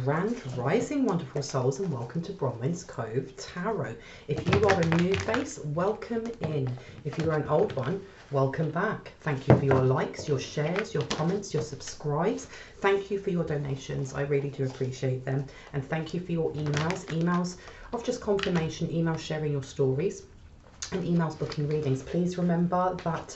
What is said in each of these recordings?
Grand Rising, wonderful souls, and welcome to Bronwen's Cove Tarot. If you are a new face, welcome in. If you are an old one, welcome back. Thank you for your likes, your shares, your comments, your subscribes. Thank you for your donations. I really do appreciate them. And thank you for your emails of just confirmation, emails sharing your stories, and emails booking readings. Please remember that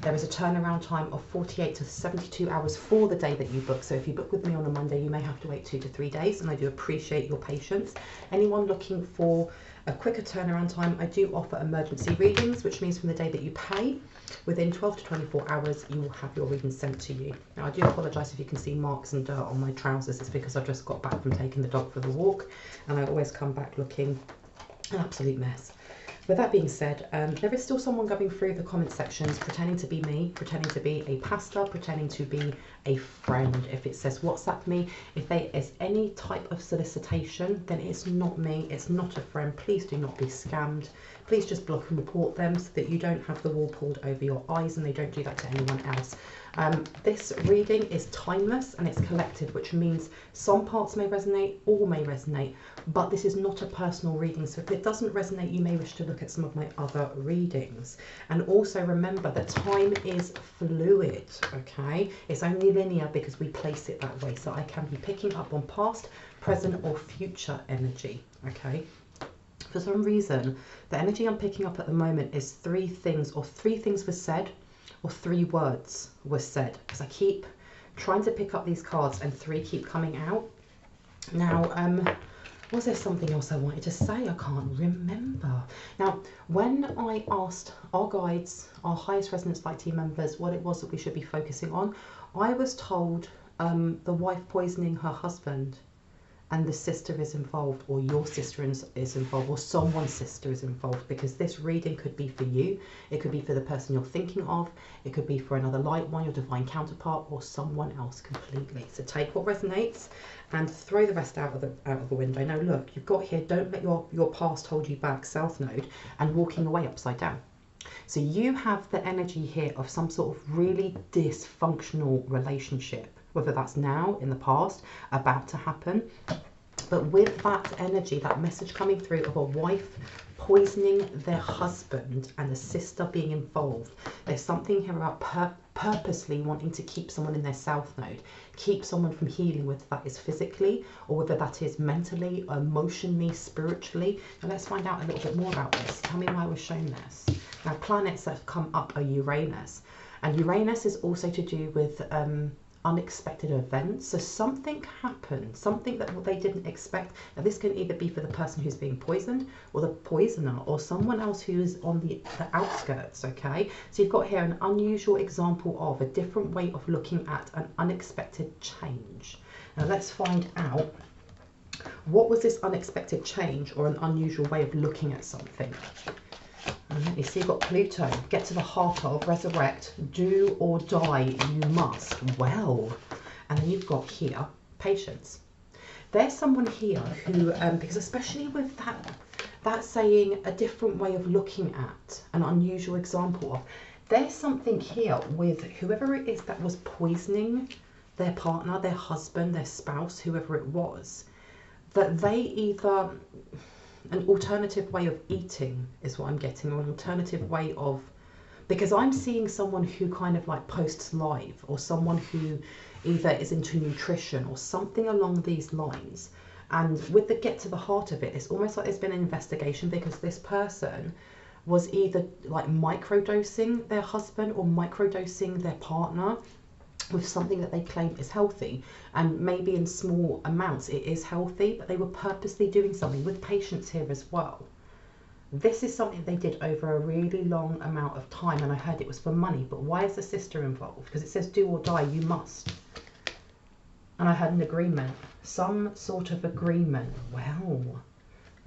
there is a turnaround time of 48 to 72 hours for the day that you book. So if you book with me on a Monday, you may have to wait 2 to 3 days, and I do appreciate your patience. Anyone looking for a quicker turnaround time, I do offer emergency readings, which means from the day that you pay, within 12 to 24 hours, you will have your reading sent to you. Now, I do apologise if you can see marks and dirt on my trousers. It's because I've just got back from taking the dog for the walk, and I always come back looking an absolute mess. With that being said, there is still someone going through the comment sections pretending to be me, pretending to be a pastor, pretending to be a friend. If it says WhatsApp me, if there is any type of solicitation, then it's not me, it's not a friend. Please do not be scammed. Please just block and report them so that you don't have the wool pulled over your eyes and they don't do that to anyone else. This reading is timeless and it's collective, which means some parts may resonate, all may resonate, but this is not a personal reading. So if it doesn't resonate, you may wish to look at some of my other readings. And also remember that time is fluid, okay? It's only linear because we place it that way. So I can be picking up on past, present, or future energy, okay? For some reason, the energy I'm picking up at the moment is 3 things, or 3 things were said, or 3 words were said, because I keep trying to pick up these cards and 3 keep coming out. Now, was there something else I wanted to say? I can't remember. Now, when I asked our guides, our highest resonance light team members, what it was that we should be focusing on, I was told the wife poisoning her husband, and the sister is involved, or your sister is involved, or someone's sister is involved, because this reading could be for you, it could be for the person you're thinking of, it could be for another light one, your divine counterpart, or someone else completely. So take what resonates and throw the rest out of the window. Now look, you've got here, don't let your past hold you back, South Node, and walking away upside down. So you have the energy here of some sort of really dysfunctional relationship, whether that's now, in the past, about to happen. But with that energy, that message coming through of a wife poisoning their husband and a sister being involved, there's something here about purposely wanting to keep someone in their South Node, keep someone from healing, whether that is physically or whether that is mentally, emotionally, spiritually. Now let's find out a little bit more about this. Tell me why I was shown this. Now, planets that have come up are Uranus, and Uranus is also to do with unexpected events. So something happened, something that they didn't expect. Now this can either be for the person who's being poisoned, or the poisoner, or someone else who's on the outskirts, okay? So you've got here an unusual example of a different way of looking at an unexpected change. Now let's find out, what was this unexpected change or an unusual way of looking at something? You see, you've got Pluto, get to the heart of, resurrect, do or die, you must. Well, and then you've got here, patience. There's someone here who, because especially with that saying a different way of looking at, an unusual example of, there's something here with whoever it is that was poisoning their partner, their husband, their spouse, whoever it was, that they either... an alternative way of eating is what I'm getting, or an alternative way of, because I'm seeing someone who kind of like posts live, or someone who either is into nutrition or something along these lines. And with the get to the heart of it, it's almost like there's been an investigation, because this person was either like microdosing their husband or microdosing their partner with something that they claim is healthy, and maybe in small amounts it is healthy, but they were purposely doing something with patience here as well. This is something they did over a really long amount of time, and I heard it was for money. But why is the sister involved? Because it says do or die, you must. And I had an agreement, some sort of agreement. Well,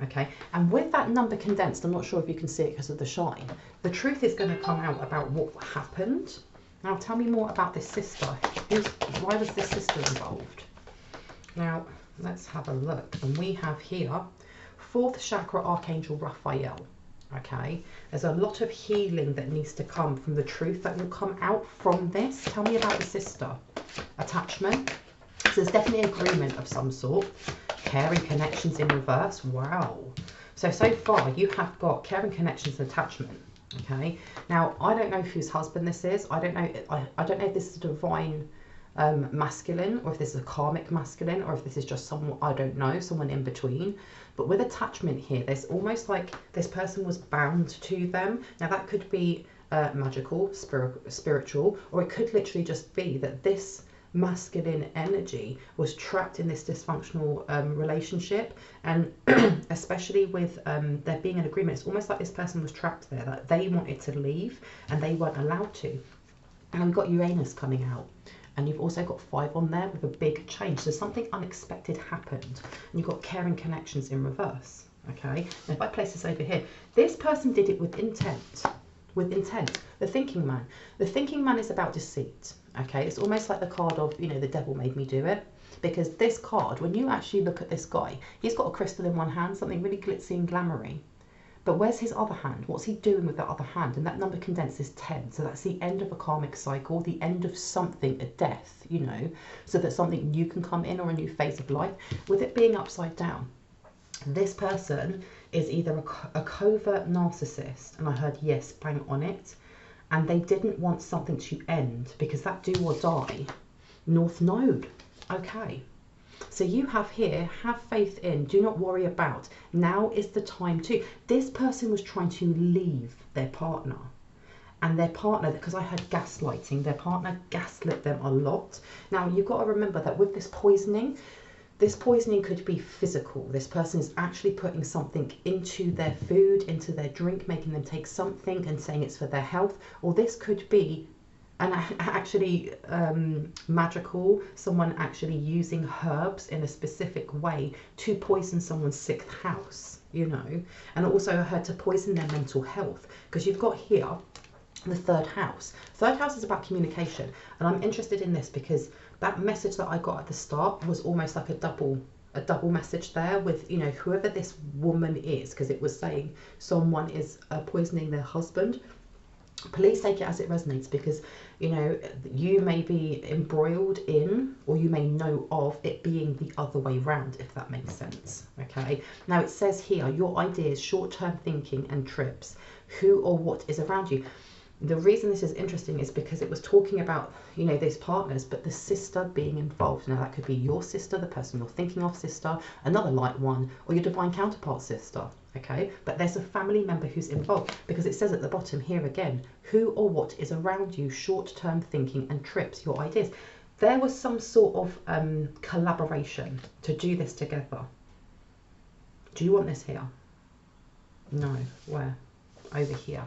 okay. And with that number condensed, I'm not sure if you can see it because of the shine, the truth is going to come out about what happened. Now tell me more about this sister. Why was this sister involved? Now let's have a look. And we have here 4th chakra Archangel Raphael. Okay, there's a lot of healing that needs to come from the truth that will come out from this. Tell me about the sister. Attachment, So there's definitely agreement of some sort. Caring connections in reverse. Wow. So far you have got caring connections and attachment. Okay. Now, I don't know whose husband this is. I don't know. I don't know if this is a divine masculine, or if this is a karmic masculine, or if this is just someone, I don't know, someone in between. But with attachment here, there's almost like this person was bound to them. Now, that could be magical, spiritual, or it could literally just be that this masculine energy was trapped in this dysfunctional relationship. And especially with there being an agreement, it's almost like this person was trapped there, that they wanted to leave and they weren't allowed to. And we've got Uranus coming out, and you've also got 5 on there with a big change. So something unexpected happened, and you've got caring connections in reverse. Okay, now if I place this over here, this person did it with intent. With intent. The thinking man. The thinking man is about deceit. Okay, it's almost like the card of, you know, the devil made me do it. Because this card, when you actually look at this guy, he's got a crystal in one hand, something really glitzy and glamoury. But where's his other hand? What's he doing with that other hand? And that number condensed is 10. So that's the end of a karmic cycle, the end of something, a death, you know, so that something new can come in, or a new phase of life. With it being upside down, this person is either a covert narcissist, and I heard yes, bang on it, and they didn't want something to end, because that do or die, North Node. Okay. So you have here, have faith in, do not worry about. Now is the time to. This person was trying to leave their partner. And their partner, because I heard gaslighting, their partner gaslit them a lot. Now you've got to remember that with this poisoning could be physical. This person is actually putting something into their food, into their drink, making them take something and saying it's for their health. Or this could be actually magical, someone actually using herbs in a specific way to poison someone's 6th house, you know. And also I heard to poison their mental health, because you've got here the 3rd house. 3rd house is about communication, and I'm interested in this because that message that I got at the start was almost like a double message there with, you know, whoever this woman is, because it was saying someone is poisoning their husband. Please take it as it resonates, because, you know, you may be embroiled in, or you may know of it being the other way round, if that makes sense. Okay, now it says here, your ideas, short-term thinking and trips, who or what is around you. The reason this is interesting is because it was talking about, you know, these partners, but the sister being involved. Now that could be your sister, the person you're thinking of sister, another light one, or your divine counterpart sister. Okay, but there's a family member who's involved, because it says at the bottom here again, who or what is around you, short-term thinking and trips, your ideas. There was some sort of collaboration to do this together. Do you want this here? No. Where? Over here.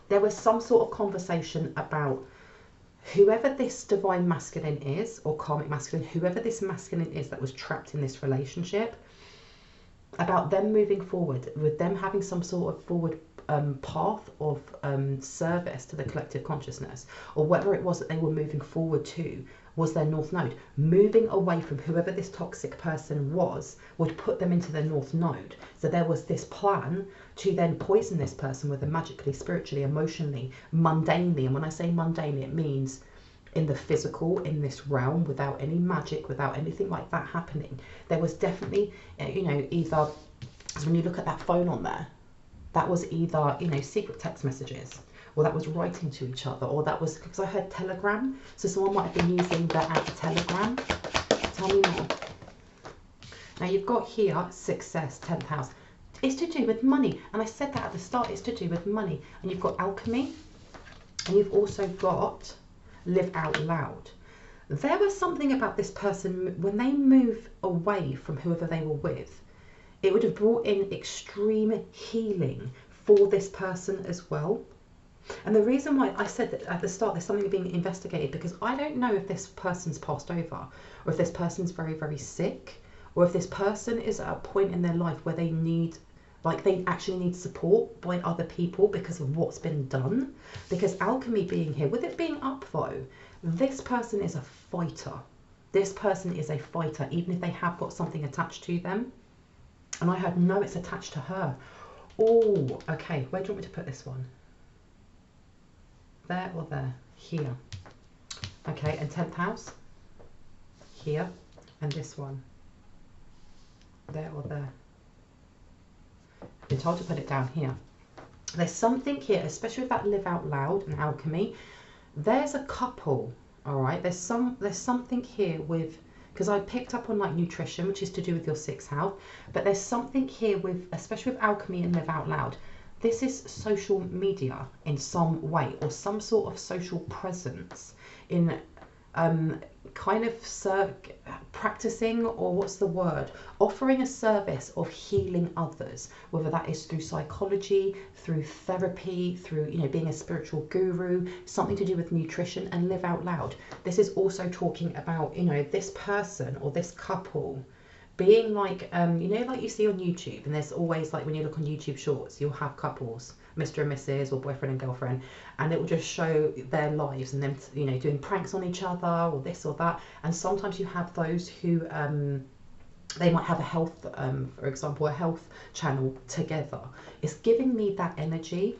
There was some sort of conversation about whoever this divine masculine is, or karmic masculine, whoever this masculine is that was trapped in this relationship, about them moving forward, with them having some sort of forward path of service to the collective consciousness, or whatever it was that they were moving forward to was their North Node. Moving away from whoever this toxic person was would put them into their North Node. So there was this plan to then poison this person, whether magically, spiritually, emotionally, mundanely. And when I say mundanely, it means in the physical, in this realm, without any magic, without anything like that happening. There was definitely, you know, either, so when you look at that phone on there, that was either, you know, secret text messages, or that was writing to each other, or that was, because I heard telegram, so someone might have been using that as a telegram. Tell me more. Now you've got here success, 10th house. It's to do with money, and I said that at the start, it's to do with money. And you've got alchemy, and you've also got live out loud. There was something about this person, when they move away from whoever they were with, it would have brought in extreme healing for this person as well. And the reason why I said that at the start there's something being investigated, because I don't know if this person's passed over, or if this person's very, very sick, or if this person is at a point in their life where they need, like they actually need support by other people because of what's been done. Because alchemy being here, with it being up though, this person is a fighter. This person is a fighter, even if they have got something attached to them. And I heard, no, it's attached to her. Oh, okay, where do you want me to put this one? There or there? Here. Okay, and 10th house? here, and this one. There or there. I've been told to put it down here. There's something here, especially with that live out loud and alchemy. There's a couple, all right? There's something here with, because I picked up on like nutrition, which is to do with your sixth house, but there's something here with, especially with alchemy and live out loud. This is social media in some way, or some sort of social presence in kind of practicing, or what's the word, offering a service of healing others, whether that is through psychology, through therapy, through, you know, being a spiritual guru, something to do with nutrition and live out loud. This is also talking about, you know, this person or this couple being like, you know, like you see on YouTube, and there's always, like when you look on YouTube shorts, you'll have couples, Mr. and Mrs. or boyfriend and girlfriend, and it will just show their lives and them, you know, doing pranks on each other or this or that. And sometimes you have those who they might have a health, for example, a health channel together. It's giving me that energy,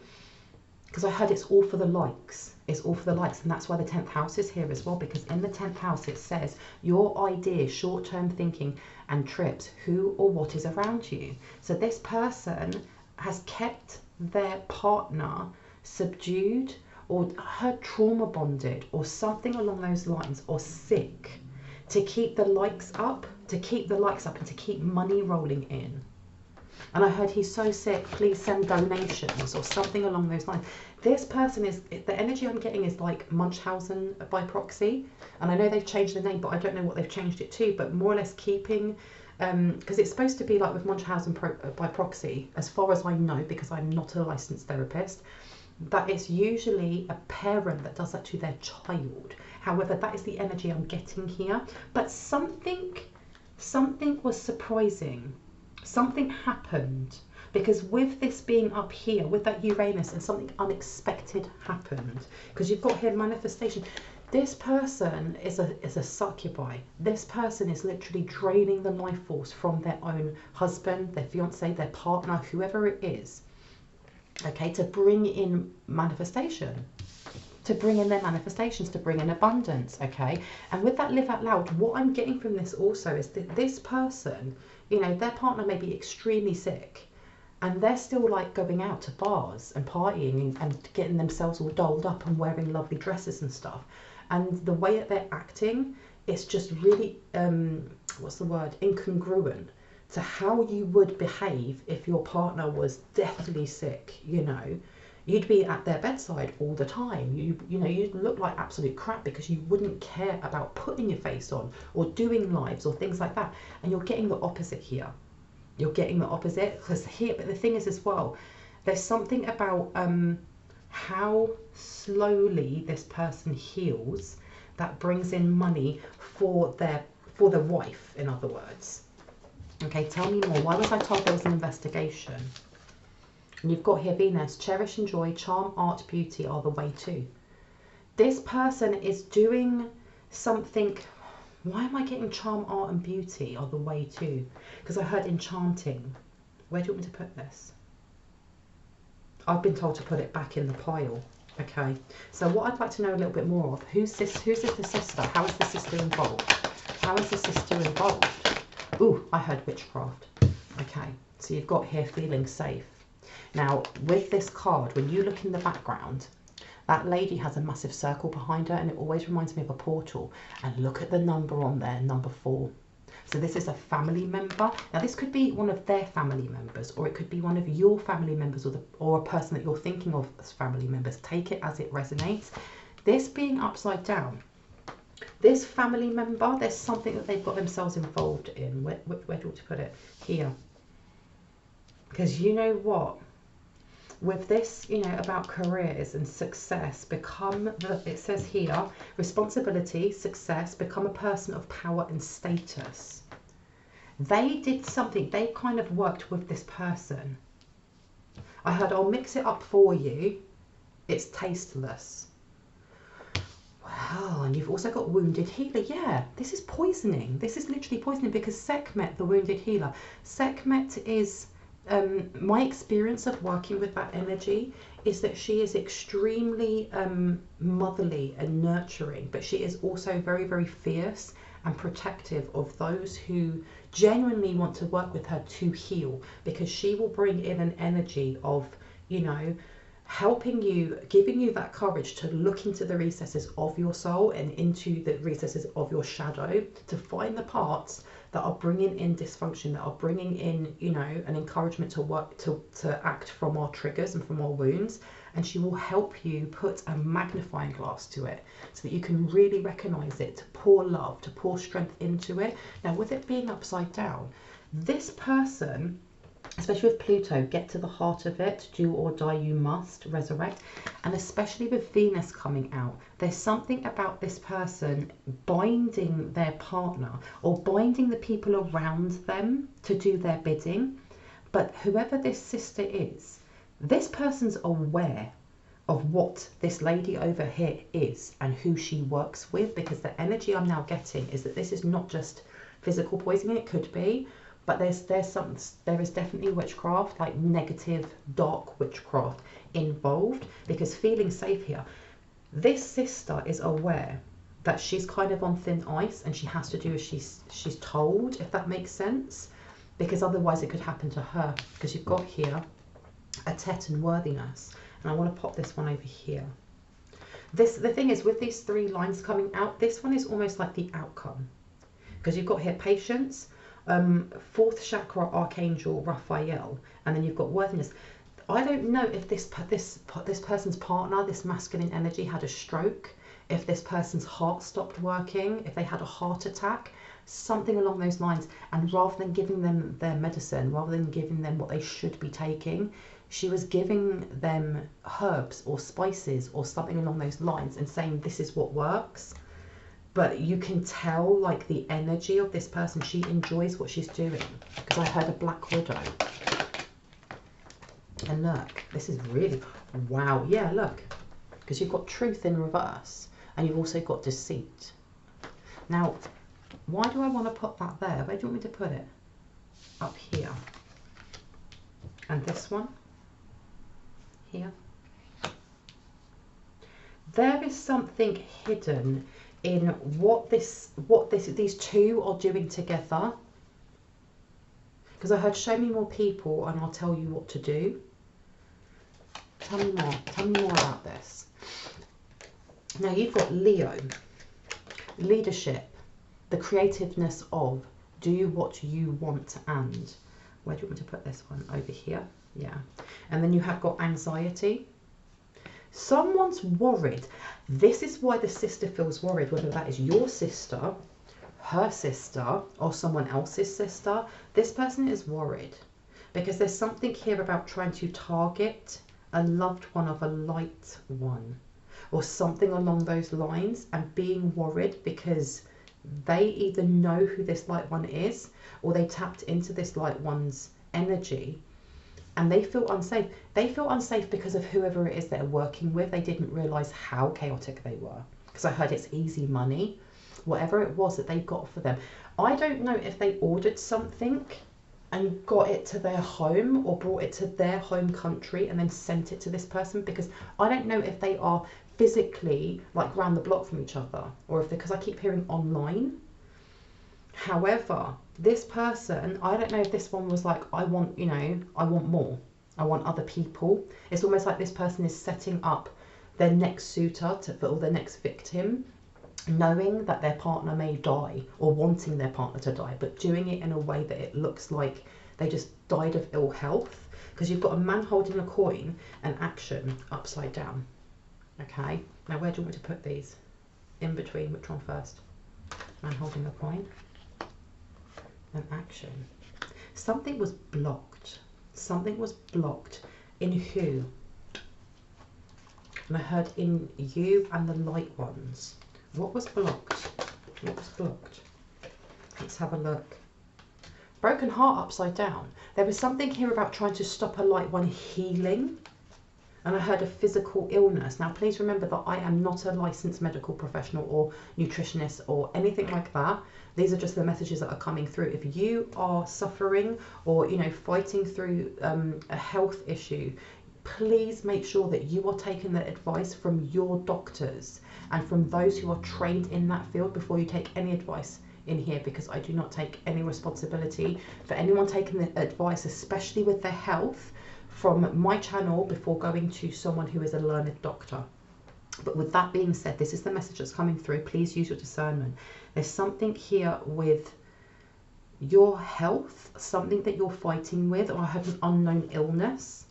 because I heard it's all for the likes. It's all for the likes, and that's why the 10th house is here as well, because in the 10th house it says your ideas, short-term thinking and trips, who or what is around you. So this person has kept their partner subdued, or her trauma bonded, or something along those lines, or sick, to keep the likes up, and to keep money rolling in. And I heard he's so sick, please send donations, or something along those lines. This person is, the energy I'm getting is like Munchausen by proxy. And I know they've changed the name, but I don't know what they've changed it to, but more or less keeping, because it's supposed to be like with Munchausen by proxy, as far as I know, because I'm not a licensed therapist, that it's usually a parent that does that to their child. However, that is the energy I'm getting here. But something was surprising. Something happened, because with this being up here, with that Uranus, and something unexpected happened, because you've got here manifestation. This person is a succubi. This person is literally draining the life force from their own husband, their fiance, their partner, whoever it is, okay, to bring in manifestation, to bring in their manifestations, to bring in abundance, okay? And with that live out loud, what I'm getting from this also is that this person, you know, their partner may be extremely sick, and they're still like going out to bars and partying and getting themselves all dolled up and wearing lovely dresses and stuff. And the way that they're acting, it's just really, what's the word, incongruent to how you would behave if your partner was deathly sick, you know. You'd be at their bedside all the time. You know, you'd look like absolute crap because you wouldn't care about putting your face on or doing lives or things like that. And you're getting the opposite here. You're getting the opposite, because here, but the thing is as well, there's something about how slowly this person heals that brings in money for the wife, in other words. Okay, tell me more. Why was I told there was an investigation? And you've got here Venus, cherish and joy, charm, art, beauty are the way too. This person is doing something. Why am I getting charm, art and beauty are the way too? Because I heard enchanting. Where do you want me to put this? I've been told to put it back in the pile. Okay, so what I'd like to know a little bit more of, who's is the sister? How is the sister involved? How is the sister involved? Ooh, I heard witchcraft. Okay, so you've got here feeling safe. Now, with this card, when you look in the background, that lady has a massive circle behind her, and it always reminds me of a portal. And look at the number on there, number 4. So this is a family member. Now, this could be one of their family members, or it could be one of your family members, or a person that you're thinking of as family members. Take it as it resonates. This being upside down, this family member, there's something that they've got themselves involved in. Where do you want to put it? Here. Because you know what? With this, you know, about careers and success, it says here, responsibility, success, become a person of power and status. They did something, they kind of worked with this person. I heard, I'll mix it up for you. It's tasteless. Wow, and you've also got wounded healer. Yeah, this is poisoning. This is literally poisoning, because Sekhmet, the wounded healer, Sekhmet is... my experience of working with that energy is that she is extremely motherly and nurturing, but she is also very, very fierce and protective of those who genuinely want to work with her to heal, because she will bring in an energy of, you know, helping you, giving you that courage to look into the recesses of your soul and into the recesses of your shadow, to find the parts that are bringing in dysfunction, that are bringing in, you know, an encouragement to work, to act from our triggers and from our wounds. And she will help you put a magnifying glass to it so that you can really recognize it, to pour love, to pour strength into it. Now, with it being upside down, this person, especially with Pluto, get to the heart of it, do or die you must, resurrect. And especially with Venus coming out, there's something about this person binding their partner or binding the people around them to do their bidding. But whoever this sister is, this person's aware of what this lady over here is and who she works with, because the energy I'm now getting is that this is not just physical poisoning. It could be, but there is definitely witchcraft, like negative, dark witchcraft involved, because feeling safe here, this sister is aware that she's kind of on thin ice and she has to do as she's told, if that makes sense, because otherwise it could happen to her. Because you've got here a Teton worthiness, and I want to pop this one over here. The thing is, with these three lines coming out, this one is almost like the outcome, because you've got here patience, fourth chakra archangel Raphael, and then you've got worthiness. I don't know if this person's partner, this masculine energy, had a stroke, if this person's heart stopped working, if they had a heart attack, something along those lines. And rather than giving them their medicine, rather than giving them what they should be taking, she was giving them herbs or spices or something along those lines and saying, this is what works. But you can tell, like, the energy of this person, she enjoys what she's doing. Because I heard a black widow. And look, this is really, wow, yeah, look. Because you've got truth in reverse, and you've also got deceit. Now, why do I want to put that there? Where do you want me to put it? Up here. And this one? Here. There is something hidden in what these two are doing together. Because I heard, show me more people and I'll tell you what to do. Tell me more about this. Now you've got Leo, leadership, the creativeness of, do what you want. And where do you want me to put this one? Over here. Yeah. And then you have got anxiety. Someone's worried. This is why the sister feels worried, whether that is your sister, her sister, or someone else's sister. This person is worried because there's something here about trying to target a loved one of a light one or something along those lines, and being worried because they either know who this light one is or they tapped into this light one's energy. And they feel unsafe. They feel unsafe because of whoever it is they're working with. They didn't realise how chaotic they were. Because I heard it's easy money. Whatever it was that they got for them. I don't know if they ordered something and got it to their home or brought it to their home country and then sent it to this person. Because I don't know if they are physically like round the block from each other. Or if they, because I keep hearing online. However, this person, I don't know if this one was like, I want, you know, I want more. I want other people. It's almost like this person is setting up their next suitor or their next victim, knowing that their partner may die or wanting their partner to die, but doing it in a way that it looks like they just died of ill health. Because you've got a man holding a coin and action upside down. Okay, now where do you want me to put these? In between, which one first? Man holding a coin. An action. Something was blocked. Something was blocked. In who? And I heard in you and the light ones. What was blocked? What was blocked? Let's have a look. Broken heart upside down. There was something here about trying to stop a light one healing. And I heard a physical illness. Now, please remember that I am not a licensed medical professional or nutritionist or anything like that. These are just the messages that are coming through. If you are suffering or, you know, fighting through a health issue, please make sure that you are taking the advice from your doctors and from those who are trained in that field before you take any advice in here, because I do not take any responsibility for anyone taking the advice, especially with their health, from my channel before going to someone who is a learned doctor. But with that being said, this is the message that's coming through. Please use your discernment. There's something here with your health, something that you're fighting with, or I have an unknown illness,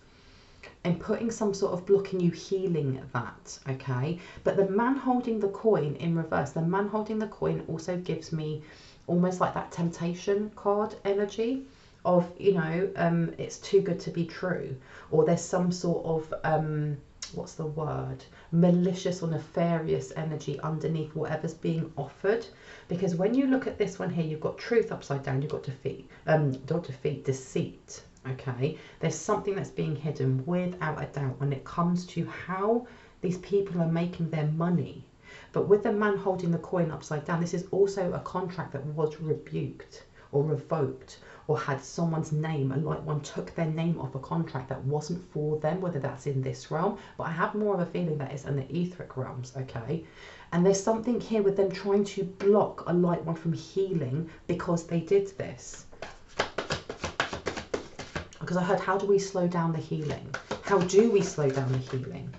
and putting some sort of block in you healing that, okay? But the man holding the coin in reverse, the man holding the coin also gives me almost like that temptation card energy of, you know, it's too good to be true, or there's some sort of, what's the word, malicious or nefarious energy underneath whatever's being offered. Because when you look at this one here, you've got truth upside down, you've got defeat, not defeat, deceit. Okay, there's something that's being hidden without a doubt when it comes to how these people are making their money. But with the man holding the coin upside down, this is also a contract that was rebuked or revoked, or had someone's name, a light one took their name off a contract that wasn't for them, whether that's in this realm, but I have more of a feeling that it's in the etheric realms, okay? And there's something here with them trying to block a light one from healing because they did this. Because I heard, how do we slow down the healing? How do we slow down the healing?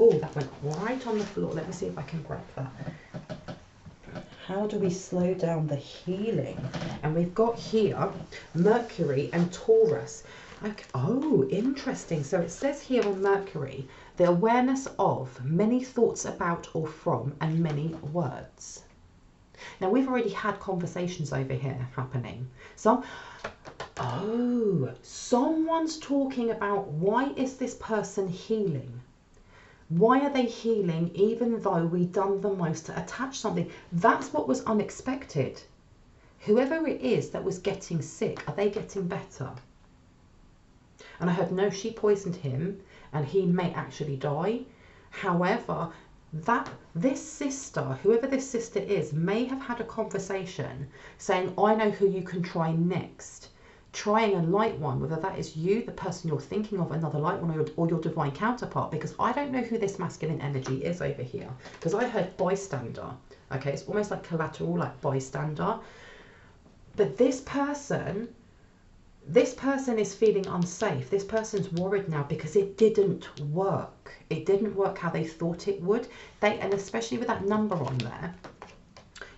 Oh, that went right on the floor. Let me see if I can grab that. How do we slow down the healing? And we've got here Mercury and Taurus. Okay. Oh, interesting. So it says here on Mercury, the awareness of many thoughts about or from and many words. Now, we've already had conversations over here happening. So, oh, someone's talking about, why is this person healing? Why are they healing even though we done the most to attach something? That's what was unexpected. Whoever it is that was getting sick, are they getting better? And I heard, no, she poisoned him and he may actually die. However, this sister, whoever this sister is, may have had a conversation saying, I know who you can try next. Trying a light one, whether that is you, the person you're thinking of, another light one, or your divine counterpart, because I don't know who this masculine energy is over here, because I heard bystander. Okay, it's almost like collateral, like bystander. But this person is feeling unsafe. This person's worried now because it didn't work. It didn't work how they thought it would. And especially with that number on there,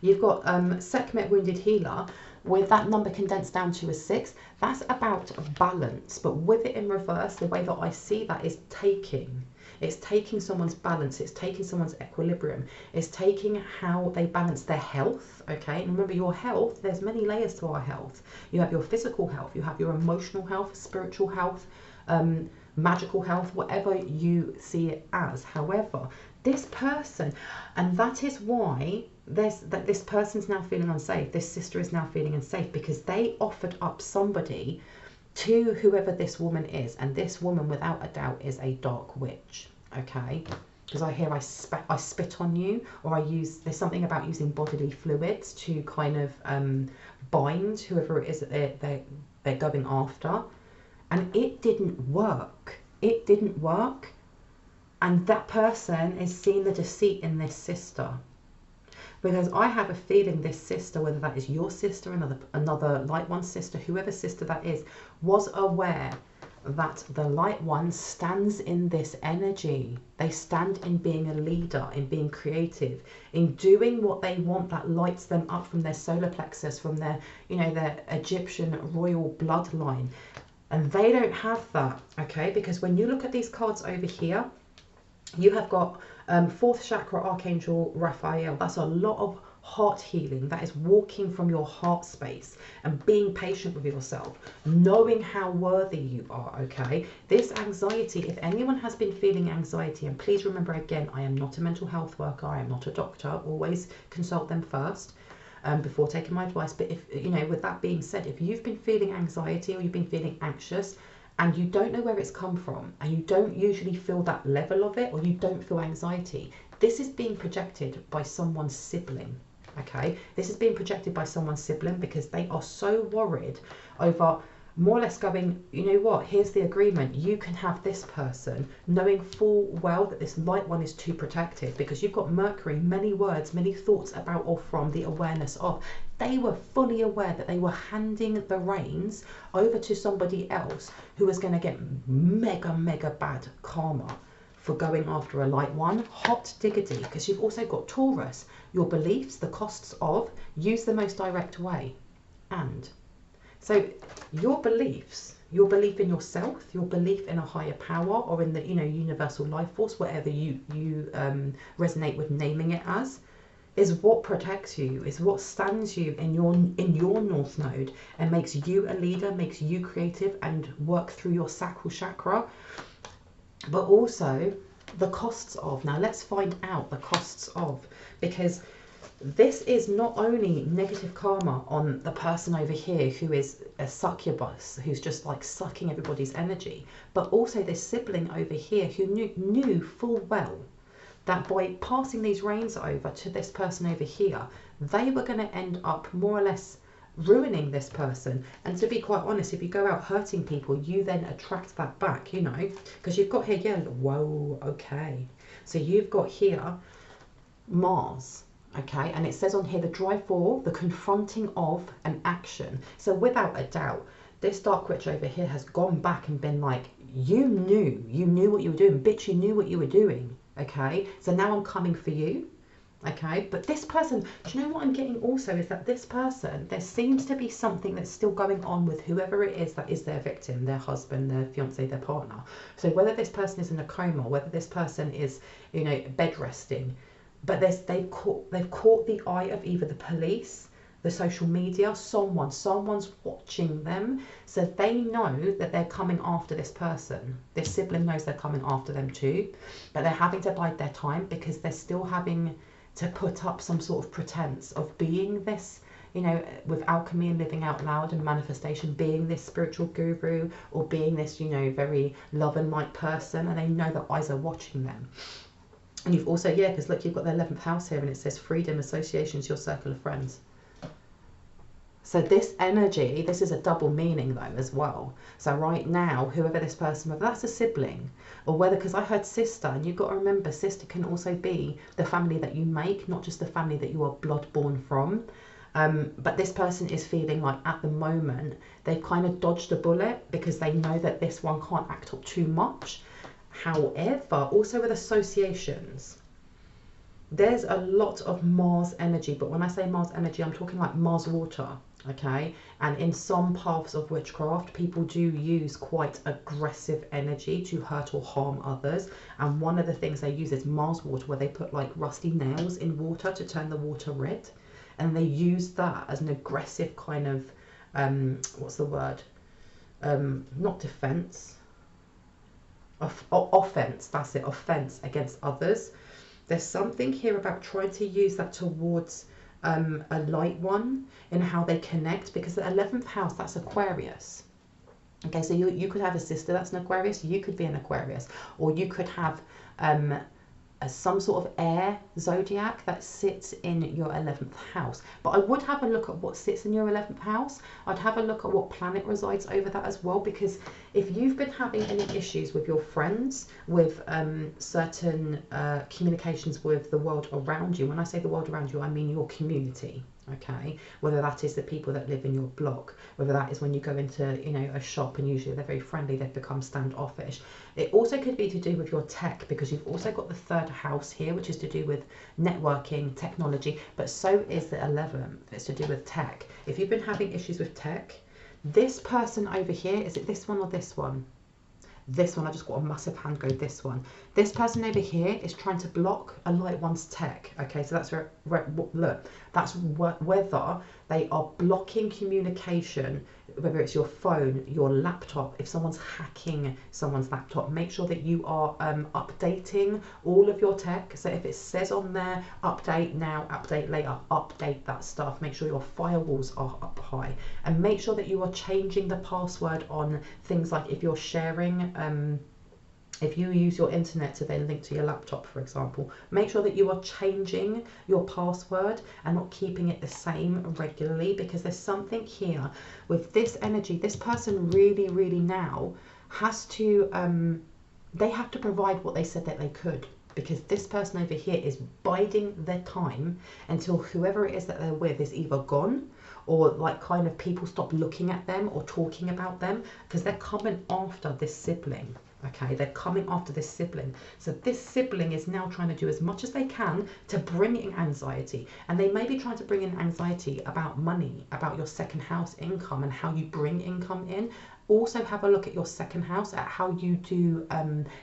you've got Sekhmet Wounded Healer, with that number condensed down to a 6, that's about balance. But with it in reverse, the way that I see that is taking. It's taking someone's balance. It's taking someone's equilibrium. It's taking how they balance their health, okay? And remember, your health, there's many layers to our health. You have your physical health. You have your emotional health, spiritual health, magical health, whatever you see it as. However, this person, and that is why this person's now feeling unsafe. This sister is now feeling unsafe because they offered up somebody to whoever this woman is, and this woman without a doubt is a dark witch, okay? Because I hear I spit on you, or there's something about using bodily fluids to kind of bind whoever it is that they're going after, and it didn't work. It didn't work, and that person is seeing the deceit in this sister. Because I have a feeling this sister, whether that is your sister, another light one sister, whoever sister that is, was aware that the light one stands in this energy. They stand in being a leader, in being creative, in doing what they want that lights them up from their solar plexus, from their, you know, their Egyptian royal bloodline. And they don't have that, okay? Because when you look at these cards over here, you have got 4th chakra, Archangel Raphael. That's a lot of heart healing. That is walking from your heart space and being patient with yourself, knowing how worthy you are, okay? This anxiety, if anyone has been feeling anxiety, and please remember again, I am not a mental health worker, I am not a doctor, always consult them first before taking my advice. But if, you know, with that being said, if you've been feeling anxiety or you've been feeling anxious, and you don't know where it's come from, and you don't usually feel that level of it, or you don't feel anxiety, this is being projected by someone's sibling, okay? This is being projected by someone's sibling because they are so worried over more or less going, you know what, here's the agreement. You can have this person, knowing full well that this light one is too protected, because you've got Mercury, many words, many thoughts about or from, the awareness of. They were fully aware that they were handing the reins over to somebody else who was going to get mega bad karma for going after a light one. Hot diggity, because you've also got Taurus, your beliefs, the costs of, use the most direct way. And so your beliefs, your belief in yourself, your belief in a higher power, or in the, you know, universal life force, whatever you resonate with naming it as, is what protects you, is what stands you in your North Node and makes you a leader, makes you creative and work through your sacral chakra. But also the costs of. Now let's find out the costs of, because this is not only negative karma on the person over here who is a succubus, who's just like sucking everybody's energy, but also this sibling over here who knew full well that by passing these reins over to this person over here, they were going to end up more or less ruining this person. And to be quite honest, if you go out hurting people, you then attract that back, you know, because you've got here, yeah, whoa, okay. So you've got here Mars. Okay, and it says on here the drive for, the confronting of an action. So without a doubt, this dark witch over here has gone back and been like, you knew what you were doing, bitch, you knew what you were doing. Okay, so now I'm coming for you. Okay, but this person, do you know what I'm getting also is that this person, there seems to be something that's still going on with whoever it is that is their victim, their husband, their fiance, their partner. So whether this person is in a coma, whether this person is, you know, bed resting, but they've caught the eye of either the police, the social media, someone's watching them, so they know that they're coming after this person. This sibling knows they're coming after them too, but they're having to bide their time because they're still having to put up some sort of pretense of being this, you know, with alchemy and living out loud and manifestation, being this spiritual guru or being this, you know, very love and light person, and they know that eyes are watching them. And you've also, yeah, because look, you've got the 11th house here and it says freedom, associations, your circle of friends. So this energy, this is a double meaning though as well. So right now, whoever this person, whether that's a sibling or whether, because I heard sister, and you've got to remember, sister can also be the family that you make, not just the family that you are blood born from. But this person is feeling like at the moment, they've kind of dodged a bullet because they know that this one can't act up too much. However, also with associations, there's a lot of Mars energy, but when I say Mars energy, I'm talking like Mars water, okay? And in some paths of witchcraft, people do use quite aggressive energy to hurt or harm others. And one of the things they use is Mars water, where they put like rusty nails in water to turn the water red. And they use that as an aggressive kind of, what's the word? Not defense. Offense, that's it, offense against others. There's something here about trying to use that towards a light one in how they connect, because the 11th house, that's Aquarius. Okay, so you could have a sister that's an Aquarius, you could be an Aquarius, or you could have some sort of air zodiac that sits in your 11th house. But I would have a look at what sits in your 11th house. I'd have a look at what planet resides over that as well, because if you've been having any issues with your friends, with certain communications with the world around you, when I say the world around you, I mean your community. Okay, whether that is the people that live in your block, whether that is when you go into, you know, a shop and usually they're very friendly, they've become standoffish. It also could be to do with your tech, because you've also got the 3rd house here, which is to do with networking, technology, but so is the 11th, it's to do with tech. If you've been having issues with tech, this person over here, is it this one or this one? This one, I just got a massive hand go, this one. This person over here is trying to block a light one's tech. Okay, so that's where look, that's whether they are blocking communication, whether it's your phone, your laptop. If someone's hacking someone's laptop, make sure that you are updating all of your tech. So if it says on there, update now, update later, update that stuff. Make sure your firewalls are up high, and make sure that you are changing the password on things like if you're sharing If you use your internet to then link to your laptop, for example, make sure that you are changing your password and not keeping it the same regularly, because there's something here with this energy. This person really, really now has to, they have to provide what they said that they could, because this person over here is biding their time until whoever it is that they're with is either gone, or like kind of people stop looking at them or talking about them, because they're coming after this sibling. Okay, they're coming after this sibling. So this sibling is now trying to do as much as they can to bring in anxiety. And they may be trying to bring in anxiety about money, about your second house income and how you bring income in. Also have a look at your second house, at how you do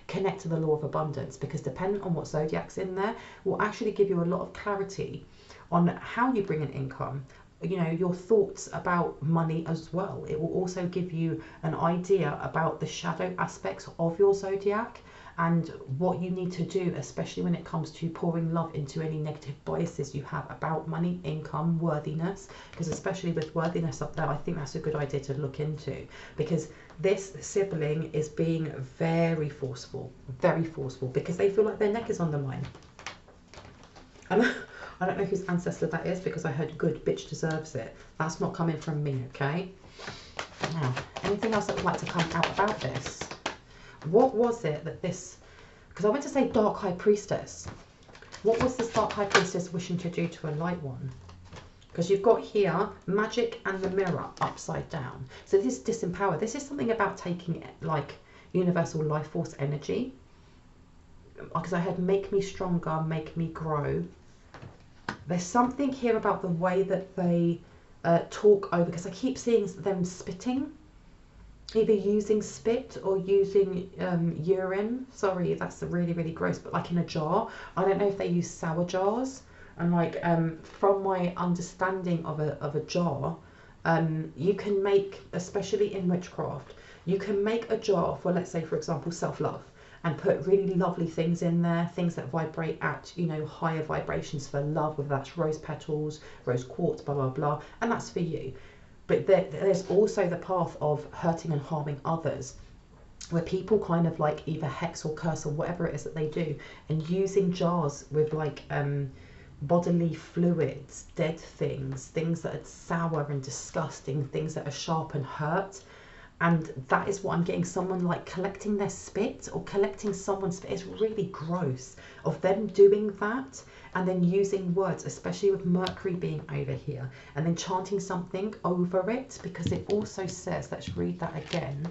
connect to the law of abundance, because depending on what zodiac's in there will actually give you a lot of clarity on how you bring in income, you know, your thoughts about money as well. It will also give you an idea about the shadow aspects of your zodiac and what you need to do, especially when it comes to pouring love into any negative biases you have about money, income, worthiness. Because especially with worthiness up there, I think that's a good idea to look into, because this sibling is being very forceful, because they feel like their neck is on the line. I don't know whose ancestor that is, because I heard good bitch deserves it. That's not coming from me, okay? Now, anything else that would like to come out about this? What was it that this, because I went to say dark high priestess. What was this dark high priestess wishing to do to a light one? Because you've got here magic and the mirror upside down. So this is disempower. This is something about taking it like universal life force energy. Because I had make me stronger, make me grow. There's something here about the way that they talk over, because I keep seeing them spitting, either using spit or using urine. Sorry, that's really, really gross, but like in a jar. I don't know if they use sour jars. And like from my understanding of a jar, you can make, especially in witchcraft, you can make a jar for, let's say, for example, self-love, and put really lovely things in there, things that vibrate at, you know, higher vibrations for love, whether that's rose petals, rose quartz, blah, blah, blah, and that's for you. But there's also the path of hurting and harming others, where people kind of like either hex or curse or whatever it is that they do, and using jars with like bodily fluids, dead things, things that are sour and disgusting, things that are sharp and hurt. And that is what I'm getting, someone like collecting their spit or collecting someone's spit. It's really gross of them doing that, and then using words, especially with Mercury being over here, and then chanting something over it, because it also says, let's read that again.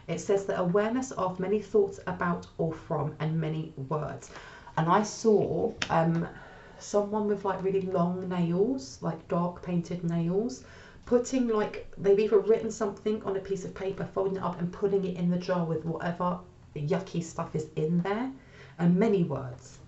It says that awareness of many thoughts about or from and many words. And I saw someone with like really long nails, like dark painted nails, putting like, they've either written something on a piece of paper, folding it up and putting it in the jar with whatever yucky stuff is in there, and many words.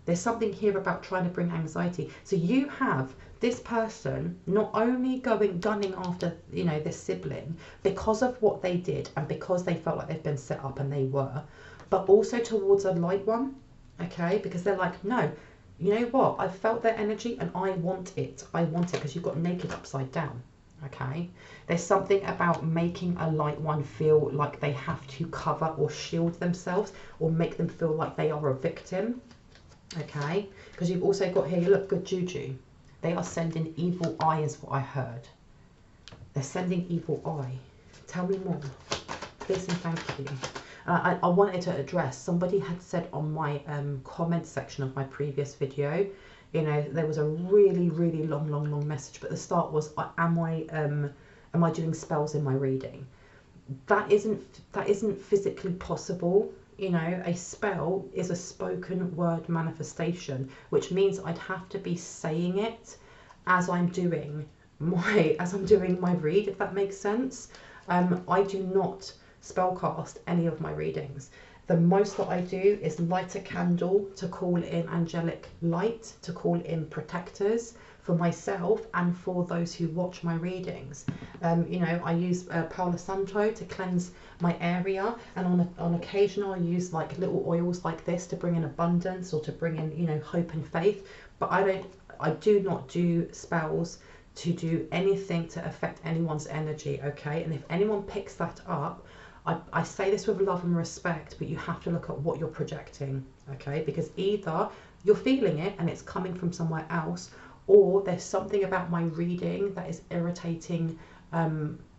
There's something here about trying to bring anxiety. So you have this person not only gunning after, you know, this sibling because of what they did and because they felt like they've been set up, and they were, but also towards a light one, okay? Because they're like, no, you know what? I felt their energy and I want it. I want it, because you've got naked upside down. Okay, there's something about making a light one feel like they have to cover or shield themselves, or make them feel like they are a victim. Okay, because you've also got here, you look, good juju. They are sending evil eye is what I heard. They're sending evil eye. Tell me more, please and thank you. I wanted to address, somebody had said on my comment section of my previous video, you know, there was a really, really long message, but the start was, am I doing spells in my reading? That isn't physically possible. You know, a spell is a spoken word manifestation, which means I'd have to be saying it as I'm doing my read, if that makes sense. I do not spellcast any of my readings. The most that I do is light a candle to call in angelic light, to call in protectors for myself and for those who watch my readings. You know, I use Palo Santo to cleanse my area, and on occasion I use like little oils like this to bring in abundance, or to bring in, you know, hope and faith. But I do not do spells to do anything to affect anyone's energy, okay? And if anyone picks that up, I say this with love and respect, but you have to look at what you're projecting, okay? Because either you're feeling it and it's coming from somewhere else, or there's something about my reading that is irritating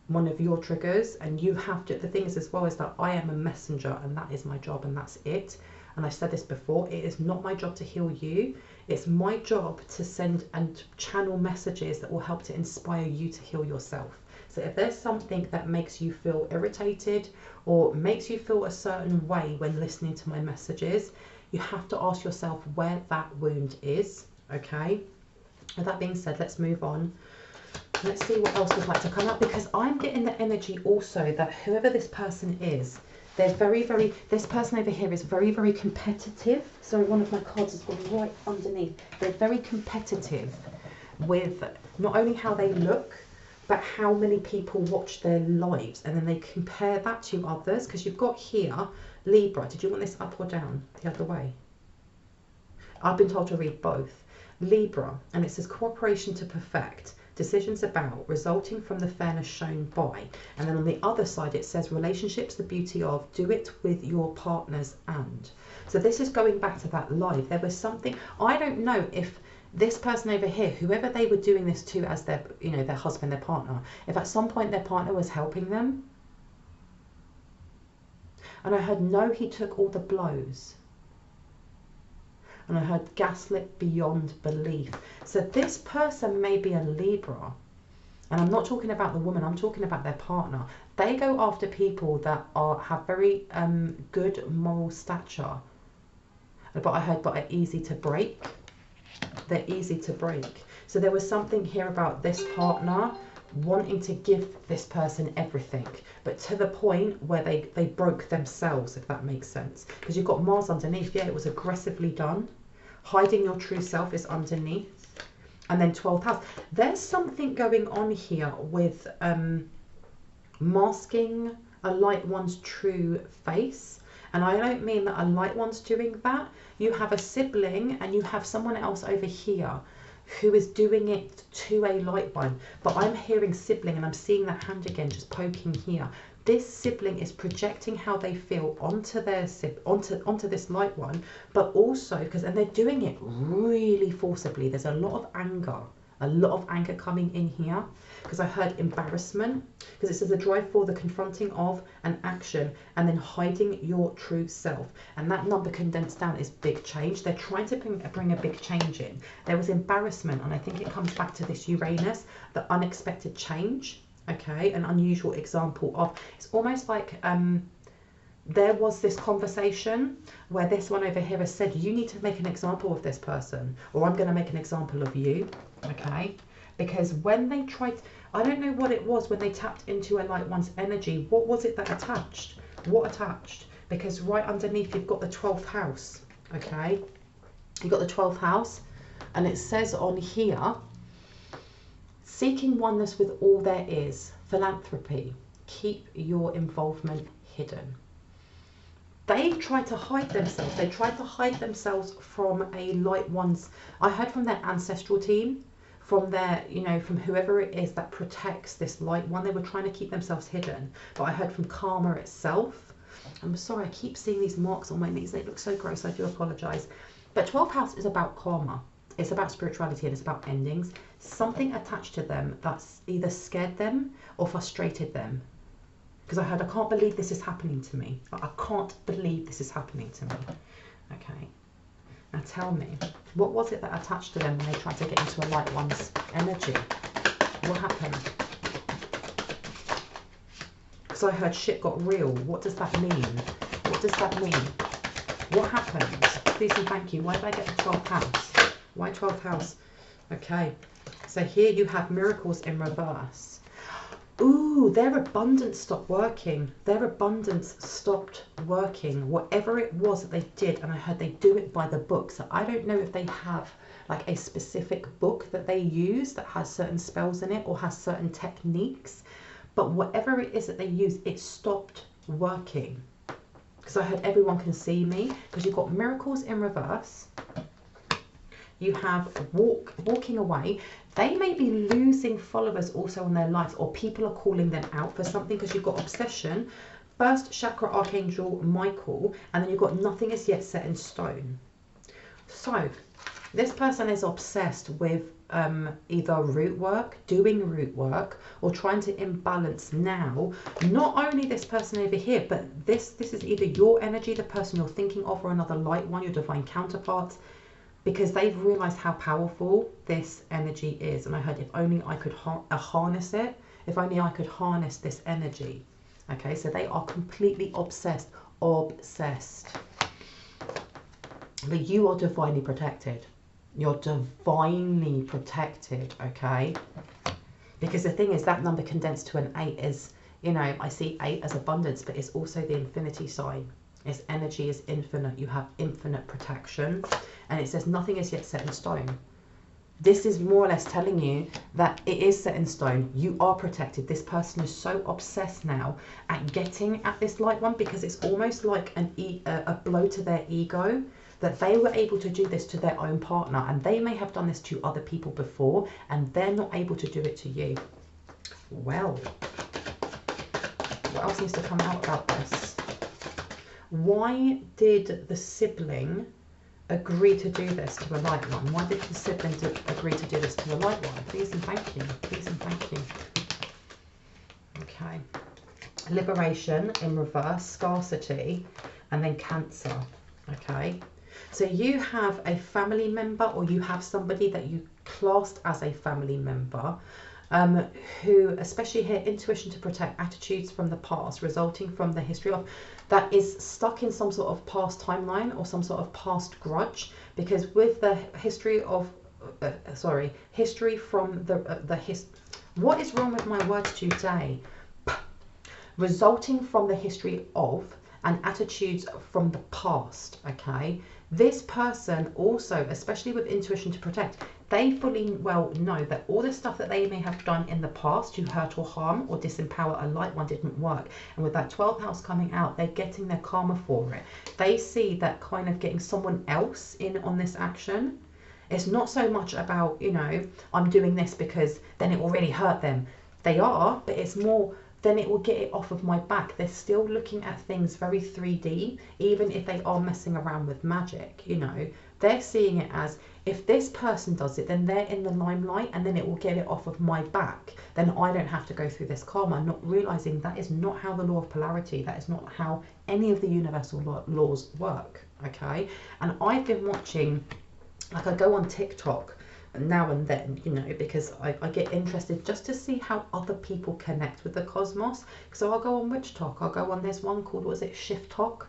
one of your triggers, and you have to, the thing is as well is that I am a messenger, and that is my job, and that's it. And I said this before, it is not my job to heal you. It's my job to send and channel messages that will help to inspire you to heal yourself. So if there's something that makes you feel irritated or makes you feel a certain way when listening to my messages, you have to ask yourself where that wound is, okay? With that being said, let's move on. Let's see what else would like to come up, because I'm getting the energy also that whoever this person is, they're this person over here is very, very competitive. Sorry, one of my cards has gone right underneath. They're very competitive with not only how they look, but how many people watch their lives, and then they compare that to others. Because you've got here, Libra. Did you want this up or down? The other way? I've been told to read both. Libra, and it says cooperation to perfect, decisions about, resulting from the fairness shown by. And then on the other side it says relationships, the beauty of, do it with your partners and. So this is going back to that live. There was something, I don't know if this person over here, whoever they were doing this to as their, you know, their husband, their partner, if at some point their partner was helping them. And I heard, no, he took all the blows. And I heard gaslit beyond belief. So this person may be a Libra. And I'm not talking about the woman, I'm talking about their partner. They go after people that have very good moral stature. But I heard, but are easy to break. They're easy to break. So there was something here about this partner wanting to give this person everything, but to the point where they broke themselves, if that makes sense. Because you've got Mars underneath. Yeah, it was aggressively done. Hiding your true self is underneath. And then 12th house. There's something going on here with masking a light one's true face. And I don't mean that a light one's doing that. You have a sibling and you have someone else over here who is doing it to a light one. But I'm hearing sibling, and I'm seeing that hand again just poking here. This sibling is projecting how they feel onto their onto this light one, but also and they're doing it really forcibly. There's a lot of anger coming in here, because I heard embarrassment, because it says the drive for, the confronting of, an action, and then hiding your true self. And that number condensed down is big change. They're trying to bring a big change in. There was embarrassment, and I think it comes back to this Uranus, the unexpected change. Okay, an unusual example of, it's almost like there was this conversation where this one over here has said, you need to make an example of this person, or I'm going to make an example of you. Okay, because when they tried, I don't know what it was when they tapped into a light one's energy. What was it that attached? What attached? Because right underneath you've got the 12th house. Okay, you've got the 12th house, and it says on here, seeking oneness with all there is, philanthropy, keep your involvement hidden. They tried to hide themselves. They tried to hide themselves from a light one's, I heard from their ancestral team, from their, you know, from whoever it is that protects this light one. They were trying to keep themselves hidden. But I heard from karma itself. I'm sorry, I keep seeing these marks on my knees. They look so gross. I do apologize. But 12th house is about karma. It's about spirituality, and it's about endings. Something attached to them that's either scared them or frustrated them. Because I heard, I can't believe this is happening to me. I can't believe this is happening to me. Okay. Now tell me, what was it that attached to them when they tried to get into a light one's energy? What happened? Because I heard shit got real. What does that mean? What does that mean? What happened? Please and thank you. Why did I get the 12th house? Why 12th house? Okay. So here you have miracles in reverse. Ooh, their abundance stopped working. Their abundance stopped working. Whatever it was that they did, and I heard they do it by the book. So I don't know if they have like a specific book that they use that has certain spells in it or has certain techniques. But whatever it is that they use, it stopped working. Because I heard everyone can see me. Because you've got miracles in reverse. You have walking away. They may be losing followers also on their lives, or people are calling them out for something, because you've got obsession, First chakra archangel Michael, and then you've got nothing is yet set in stone. So this person is obsessed with either root work, doing root work, or trying to imbalance now. Not only this person over here, but this is either your energy, the person you're thinking of, or another light one, your divine counterpart, because they've realized how powerful this energy is. And I heard, if only I could harness it, if only I could harness this energy. Okay, so they are completely obsessed. But you are divinely protected. You're divinely protected, okay? Because the thing is, that number condensed to an 8 is, you know, I see 8 as abundance, but it's also the infinity sign. Its energy is infinite. You have infinite protection. And it says nothing is yet set in stone. This is more or less telling you that it is set in stone. You are protected. This person is so obsessed now at getting at this light one, because it's almost like a blow to their ego, that they were able to do this to their own partner, and they may have done this to other people before, and they're not able to do it to you. Well, what else needs to come out about this? Why did the sibling agree to do this to a light one? Why did the sibling agree to do this to a light one? Please and thank you. Please and thank you. Okay. Liberation in reverse, scarcity, and then Cancer. Okay. So you have a family member, or you have somebody that you classed as a family member, who, especially here, intuition to protect, attitudes from the past resulting from the history of, that is stuck in some sort of past timeline or some sort of past grudge, because with the history of history from what is wrong with my words today? Resulting from the history of and attitudes from the past. Okay, this person also, especially with intuition to protect, they fully well know that all the stuff that they may have done in the past to hurt or harm or disempower a light one didn't work. And with that 12th house coming out, they're getting their karma for it. They see that kind of getting someone else in on this action. It's not so much about, you know, I'm doing this because then it will really hurt them. They are, but it's more, then it will get it off of my back. They're still looking at things very 3D, even if they are messing around with magic, you know. They're seeing it as, if this person does it, then they're in the limelight, and then it will get it off of my back. Then I don't have to go through this karma, not realizing that is not how the law of polarity, that is not how any of the universal laws work, okay? And I've been watching, like, I go on TikTok now and then, you know, because I get interested just to see how other people connect with the cosmos. So I'll go on Witch Talk, I'll go on, there's one called, what was it, Shift Talk,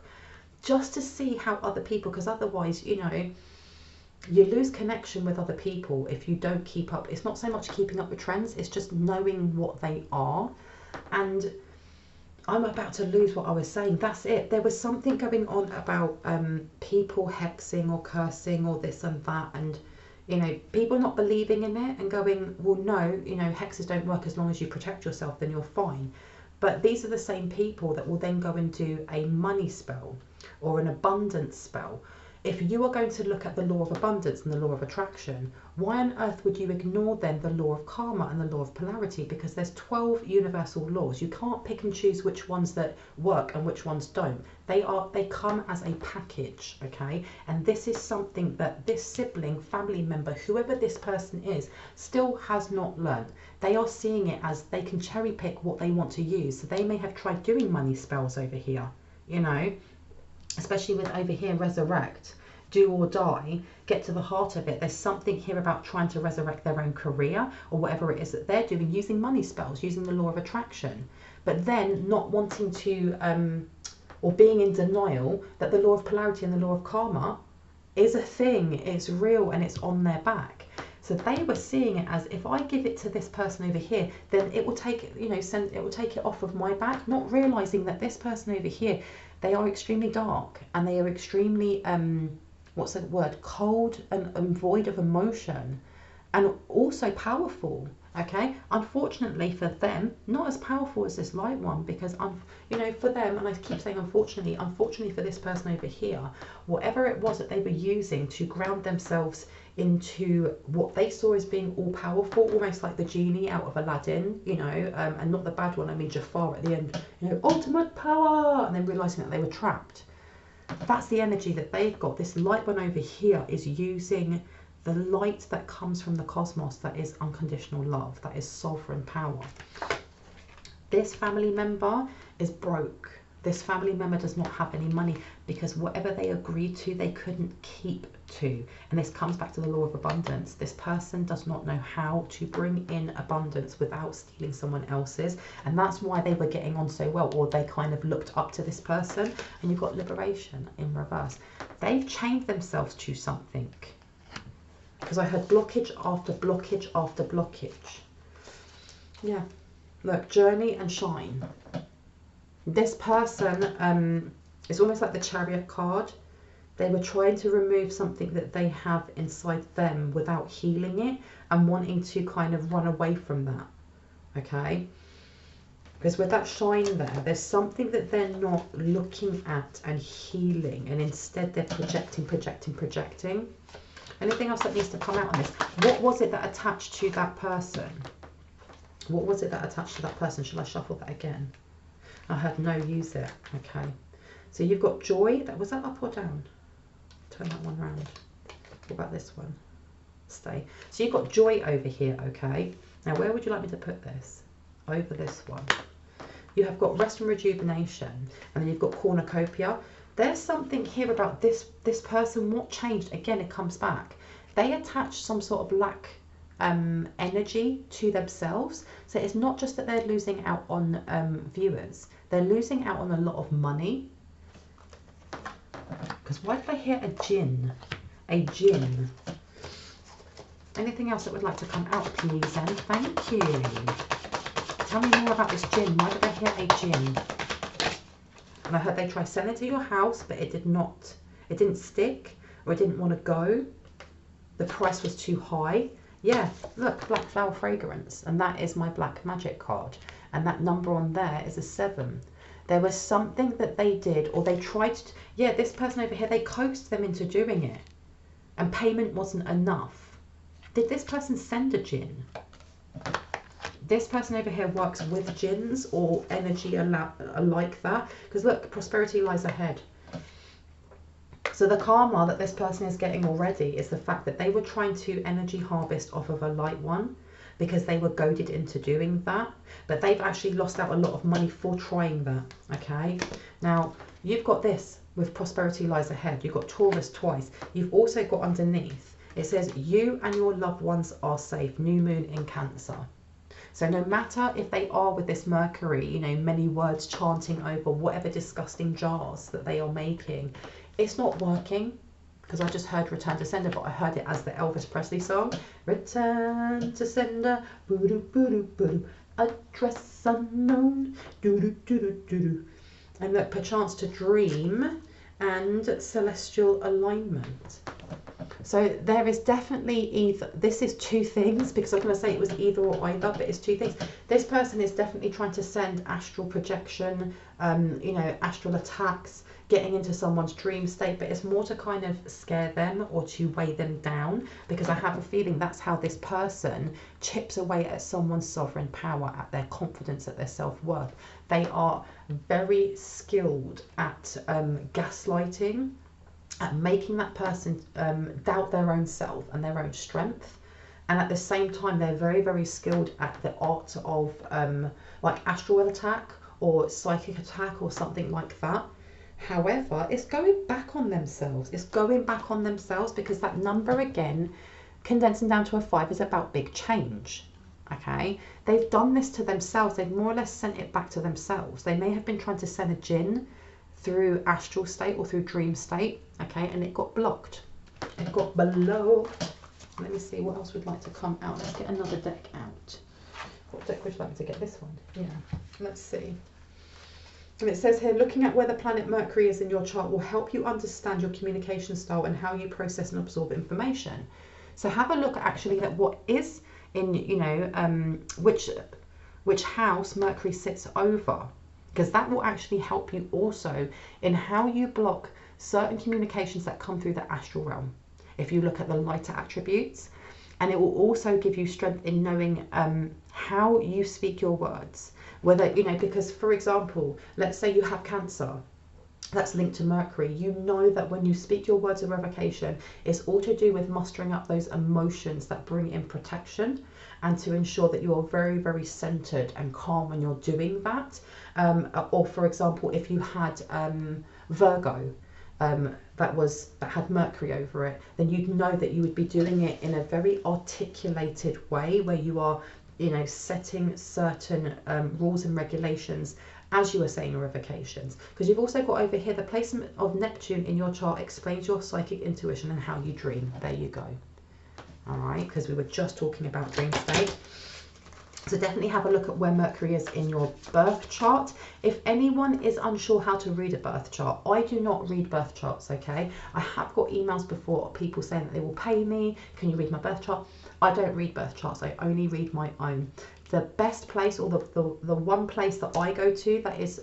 just to see how other people, because otherwise, you know, you lose connection with other people if you don't keep up. It's not so much keeping up with trends, it's just knowing what they are. And I'm about to lose what I was saying. That's it. There was something going on about people hexing or cursing or this and that, and, you know, people not believing in it and going, well, no, you know, hexes don't work as long as you protect yourself, then you're fine. But these are the same people that will then go and do a money spell or an abundance spell. If you are going to look at the law of abundance and the law of attraction, why on earth would you ignore then the law of karma and the law of polarity? Because there's 12 universal laws. You can't pick and choose which ones that work and which ones don't. They come as a package, okay? And this is something that this sibling, family member, whoever this person is, still has not learned. They are seeing it as they can cherry pick what they want to use. So they may have tried doing money spells over here, you know, especially with over here, resurrect, do or die, get to the heart of it. There's something here about trying to resurrect their own career or whatever it is that they're doing, using money spells, using the law of attraction, but then not wanting to, or being in denial that the law of polarity and the law of karma is a thing, it's real, and it's on their back. So they were seeing it as, if I give it to this person over here, then it will take, you know, it will take it off of my back, not realizing that this person over here, they are extremely dark, and they are extremely, what's the word, cold and void of emotion, and also powerful, okay? Unfortunately for them, not as powerful as this light one, because, you know, for them, and I keep saying unfortunately for this person over here, whatever it was that they were using to ground themselves into what they saw as being all powerful, almost like the genie out of Aladdin, you know, and not the bad one, I mean Jafar at the end, you know, ultimate power, and then realising that they were trapped. That's the energy that they've got. This light one over here is using the light that comes from the cosmos, that is unconditional love, that is sovereign power. This family member is broke. This family member does not have any money because whatever they agreed to, they couldn't keep to. And this comes back to the law of abundance. This person does not know how to bring in abundance without stealing someone else's. And that's why they were getting on so well, or they kind of looked up to this person. And you've got liberation in reverse. They've chained themselves to something. Because I heard blockage after blockage after blockage. Yeah. Look, journey and shine. This person, it's almost like the Chariot card. They were trying to remove something that they have inside them without healing it and wanting to kind of run away from that. Okay? Because with that shine there, there's something that they're not looking at and healing, and instead they're projecting. Anything else that needs to come out on this? What was it that attached to that person? What was it that attached to that person? Shall I shuffle that again? I heard no, use it. Okay. So you've got joy. Was that up or down? Turn that one round. What about this one? Stay. So you've got joy over here, okay? Now, where would you like me to put this? Over this one. You have got rest and rejuvenation. And then you've got cornucopia. There's something here about this person. What changed? Again, it comes back. They attached some sort of lack energy to themselves. So it's not just that they're losing out on viewers. They're losing out on a lot of money. Because why did I hear a jinn? A jinn. Anything else that would like to come out, please, and thank you. Tell me more about this jinn. Why did I hear a jinn? And I heard they tried selling to your house, but it didn't stick, or it didn't want to go. The price was too high. Yeah, look, black flower fragrance, and that is my black magic card, and that number on there is a 7. There was something that they did, or they tried to, yeah, this person over here, they coaxed them into doing it, and payment wasn't enough. Did this person send a jinn? This person over here works with jinns or energy like that, because look, prosperity lies ahead. So the karma that this person is getting already is the fact that they were trying to energy harvest off of a light one because they were goaded into doing that. But they've actually lost out a lot of money for trying that, okay? Now, you've got this with prosperity lies ahead. You've got Taurus twice. You've also got underneath, it says you and your loved ones are safe. New moon in Cancer. So no matter if they are with this Mercury, you know, many words chanting over whatever disgusting jars that they are making, it's not working, because I just heard Return to Sender, but I heard it as the Elvis Presley song. Return to Sender, boo-doo, boo-doo, boo-doo, address unknown, doo-doo, doo-doo, doo-doo. And look, perchance to dream and celestial alignment. So there is definitely either, this is two things, because I'm going to say it was either or either, but it's two things. This person is definitely trying to send astral projection, you know, astral attacks, getting into someone's dream state, but it's more to kind of scare them or to weigh them down, because I have a feeling that's how this person chips away at someone's sovereign power, at their confidence, at their self-worth. They are very skilled at gaslighting, at making that person doubt their own self and their own strength. And at the same time, they're very, very skilled at the art of like astral attack or psychic attack or something like that. However, it's going back on themselves. It's going back on themselves because that number, again, condensing down to a 5, is about big change. Okay, they've done this to themselves. They've more or less sent it back to themselves. They may have been trying to send a jinn through astral state or through dream state, okay, and it got blocked. It got below. Let me see what else we'd like to come out. Let's get another deck out. What deck would you like me to get? This one? Yeah, let's see. And it says here, looking at where the planet Mercury is in your chart will help you understand your communication style and how you process and absorb information. So have a look actually at what is in, you know, which house Mercury sits over, because that will actually help you also in how you block certain communications that come through the astral realm. if you look at the lighter attributes. And it will also give you strength in knowing how you speak your words. Whether, you know, because for example, let's say you have Cancer, that's linked to Mercury. You know that when you speak your words of revocation, it's all to do with mustering up those emotions that bring in protection, and to ensure that you are very, very centered and calm when you're doing that. Or for example, if you had Virgo, that had Mercury over it, then you'd know that you would be doing it in a very articulated way, where you are, you know, setting certain rules and regulations as you are saying your revocations. Because you've also got over here the placement of Neptune in your chart explains your psychic intuition and how you dream. There you go. All right, because we were just talking about dream state. So definitely have a look at where Mercury is in your birth chart. If anyone is unsure how to read a birth chart, I do not read birth charts, okay? I have got emails before, people saying that they will pay me, can you read my birth chart? I don't read birth charts, I only read my own. The best place, or the one place that I go to that is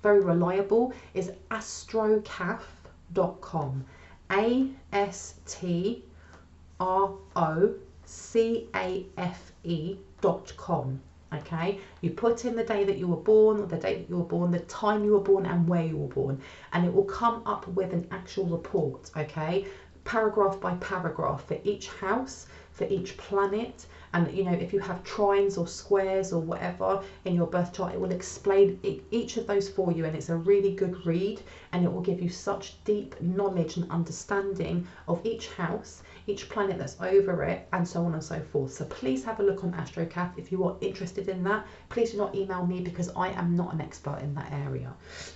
very reliable, is astrocaf.com. ASTROCAFE.com. Okay, you put in the day that you were born, or the date that you were born, the time you were born, and where you were born, and it will come up with an actual report, okay, paragraph by paragraph for each house, for each planet. And you know, if you have trines or squares or whatever in your birth chart, it will explain each of those for you, and it's a really good read, and it will give you such deep knowledge and understanding of each house, each planet that's over it, and so on and so forth. So please have a look on AstroCaf if you are interested in that. Please do not email me, because I am not an expert in that area.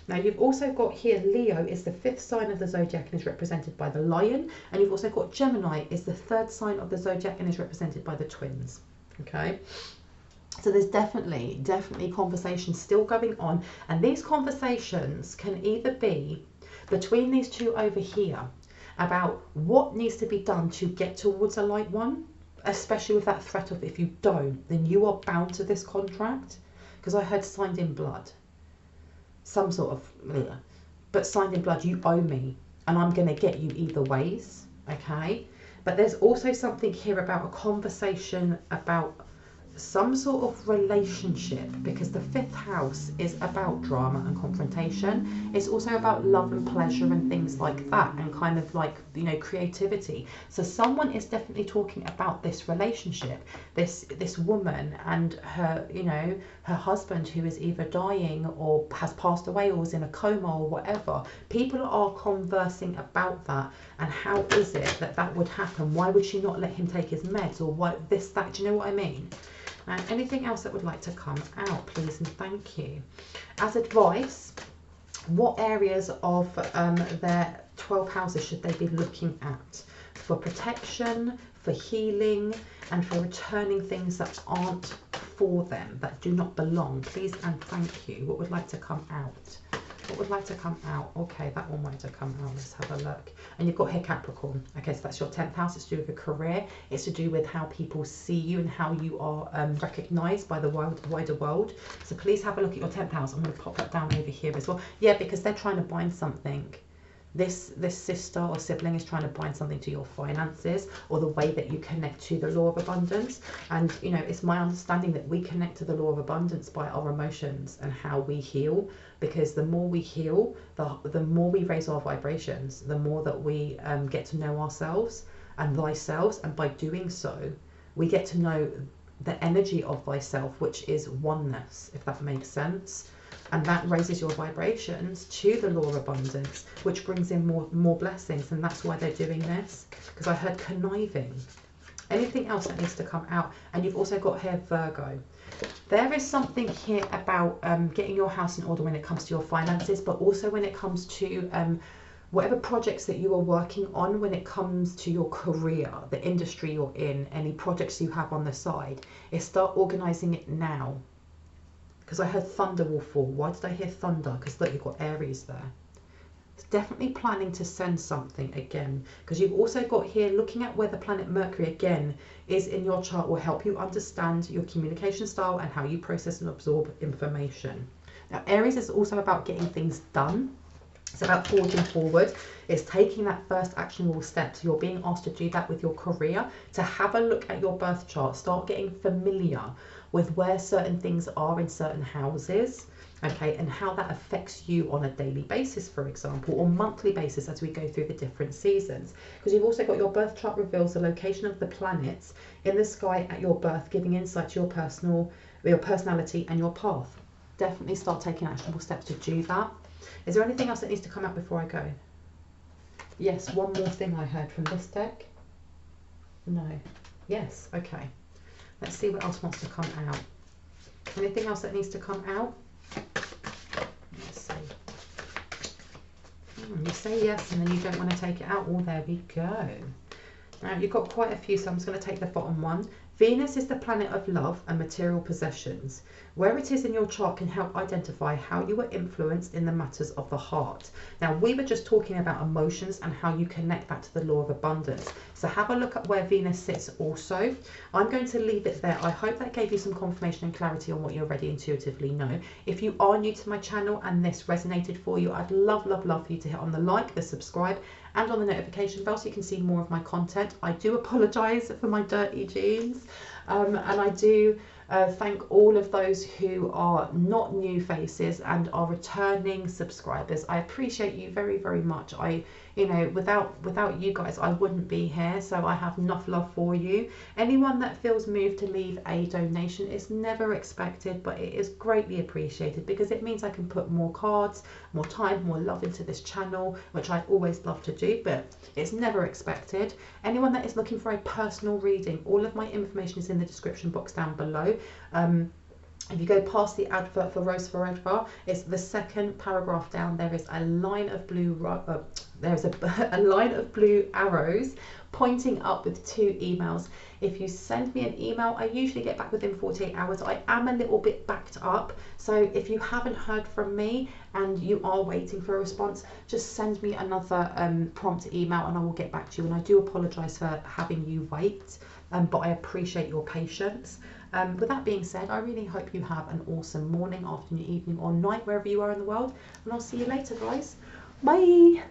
Now you've also got here Leo is the 5th sign of the zodiac and is represented by the lion, and you've also got Gemini is the 3rd sign of the zodiac and is represented by the twins. Okay, so there's definitely conversations still going on, and these conversations can either be between these two over here about what needs to be done to get towards a light one, especially with that threat of if you don't, then you are bound to this contract. Because I heard signed in blood, some sort of, but signed in blood, you owe me, and I'm going to get you either ways, okay? But there's also something here about a conversation about some sort of relationship, because the 5th house is about drama and confrontation. It's also about love and pleasure and things like that, and kind of like, you know, creativity. So someone is definitely talking about this relationship, this woman and her, you know, her husband who is either dying or has passed away or is in a coma or whatever. People are conversing about that, and how is it that that would happen? Why would she not let him take his meds, or what, this, that, do you know what I mean? And anything else that would like to come out, please and thank you. As advice, what areas of their 12 houses should they be looking at for protection, for healing, and for returning things that aren't for them, that do not belong? Please and thank you. What would like to come out? What would like to come out? Okay, that one wanted to come out. Let's have a look. And you've got here Capricorn. Okay, so that's your 10th house. It's to do with your career. It's to do with how people see you and how you are recognised by the wider world. So please have a look at your 10th house. I'm going to pop that down over here as well. Yeah, because they're trying to bind something. This sister or sibling is trying to bind something to your finances, or the way that you connect to the law of abundance. And you know, it's my understanding that we connect to the law of abundance by our emotions and how we heal, because the more we heal, the more we raise our vibrations, the more that we get to know ourselves and thyself, and by doing so we get to know the energy of thyself, which is oneness, if that makes sense. And that raises your vibrations to the law of abundance, which brings in more blessings. And that's why they're doing this, because I heard conniving. Anything else that needs to come out? And you've also got here Virgo. There is something here about getting your house in order when it comes to your finances, but also when it comes to whatever projects that you are working on, when it comes to your career, the industry you're in, any projects you have on the side, is start organising it now. Because I heard thunder will fall. Why did I hear thunder? Because look, you've got Aries there. It's definitely planning to send something again. Because you've also got here, looking at where the planet Mercury again is in your chart, will help you understand your communication style and how you process and absorb information. Now, Aries is also about getting things done. It's about forging forward. It's taking that first actionable step. So you're being asked to do that with your career, to have a look at your birth chart, start getting familiar with where certain things are in certain houses, okay, and how that affects you on a daily basis, for example, or monthly basis as we go through the different seasons. Because you've also got your birth chart reveals the location of the planets in the sky at your birth, giving insight to your personality and your path. Definitely start taking actionable steps to do that. Is there anything else that needs to come out before I go? Yes, one more thing I heard from this deck. No. Yes, okay. Let's see what else wants to come out. Anything else that needs to come out? Let's see. You say yes and then you don't want to take it out. Oh, there we go. Now, you've got quite a few, so I'm just going to take the bottom one. Venus is the planet of love and material possessions. Where it is in your chart can help identify how you were influenced in the matters of the heart. Now, we were just talking about emotions and how you connect that to the law of abundance. So have a look at where Venus sits also. I'm going to leave it there. I hope that gave you some confirmation and clarity on what you already intuitively know. If you are new to my channel and this resonated for you, I'd love for you to hit on the like, the subscribe, and on the notification bell so you can see more of my content. I do apologise for my dirty jeans, and I do thank all of those who are not new faces and are returning subscribers. I appreciate you very much. You know, without you guys I wouldn't be here, so I have enough love for you. Anyone that feels moved to leave a donation is never expected, but it is greatly appreciated because it means I can put more cards, more time, more love into this channel, which I always love to do, but it's never expected. Anyone that is looking for a personal reading, all of my information is in the description box down below. If you go past the advert for Rose Forever, it's the second paragraph down. There is a line of blue a line of blue arrows pointing up with 2 emails. If you send me an email, I usually get back within 48 hours. I am a little bit backed up, so if you haven't heard from me and you are waiting for a response, just send me another prompt email and I will get back to you. And I do apologise for having you wait, but I appreciate your patience. With that being said, I really hope you have an awesome morning, afternoon, evening or night, wherever you are in the world, and I'll see you later, guys. Bye.